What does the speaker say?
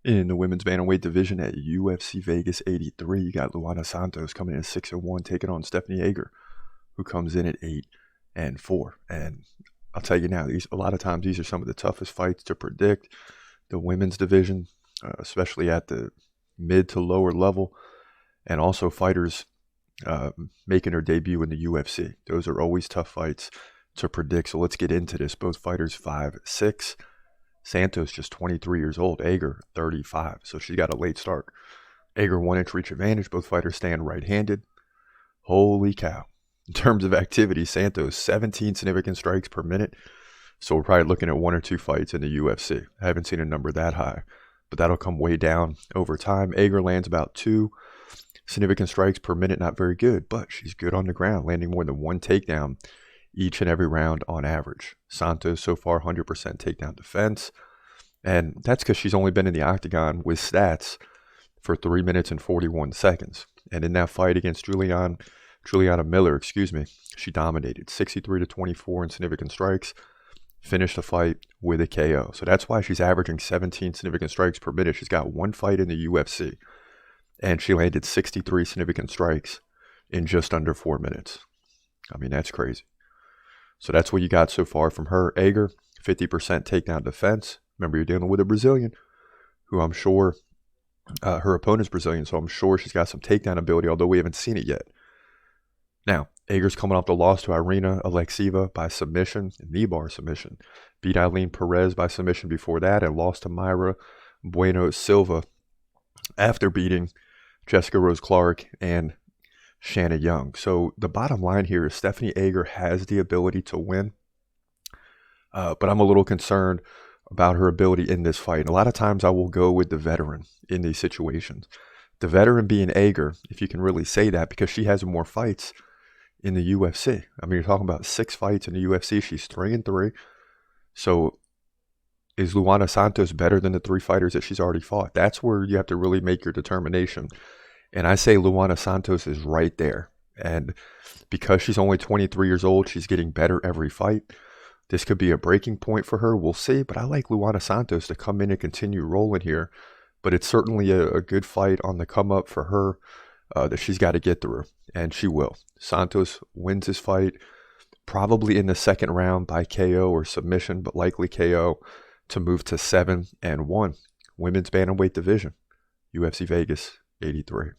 In the women's bantamweight division at UFC Vegas 83, you got Luana Santos coming in at 6-1, taking on Stephanie Ager, who comes in at 8-4. And I'll tell you now, a lot of times these are some of the toughest fights to predict. The women's division, especially at the mid to lower level, and also fighters making their debut in the UFC. Those are always tough fights to predict. So let's get into this. Both fighters 5'6". Santos just 23 years old. Ager 35. So she got a late start. Ager 1-inch reach advantage. Both fighters stand right-handed. Holy cow. In terms of activity, Santos 17 significant strikes per minute. So we're probably looking at 1 or 2 fights in the UFC. I haven't seen a number that high, but that'll come way down over time. Ager lands about 2 significant strikes per minute. Not very good, but she's good on the ground, landing more than 1 takedown each and every round on average. Santos so far 100% takedown defense, and that's because she's only been in the octagon with stats for 3 minutes and 41 seconds. And in that fight against Juliana Miller, she dominated 63-24 in significant strikes, finished the fight with a KO. So that's why she's averaging 17 significant strikes per minute. She's got 1 fight in the UFC, and she landed 63 significant strikes in just under 4 minutes. I mean, that's crazy. So that's what you got so far from her. Ager, 50% takedown defense. Remember, you're dealing with a Brazilian, who I'm sure, her opponent's Brazilian, so I'm sure she's got some takedown ability, although we haven't seen it yet. Now, Ager's coming off the loss to Irina Alekseeva by submission, knee bar submission. Beat Eileen Perez by submission before that, and lost to Mayra Bueno Silva after beating Jessica Rose Clark and Shanna Young. So the bottom line here is Stephanie Ager has the ability to win, but I'm a little concerned about her ability in this fight. And a lot of times I will go with the veteran in these situations. The veteran being Ager, if you can really say that, because she has more fights in the UFC. I mean, you're talking about 6 fights in the UFC. She's 3-3. So is Luana Santos better than the 3 fighters that she's already fought? That's where you have to really make your determination. And I say Luana Santos is right there. And because she's only 23 years old, she's getting better every fight. This could be a breaking point for her. We'll see. But I like Luana Santos to come in and continue rolling here. But it's certainly a good fight on the come up for her that she's got to get through. And she will. Santos wins this fight probably in the second round by KO or submission, but likely KO, to move to 7-1. Women's bantamweight division, UFC Vegas 83.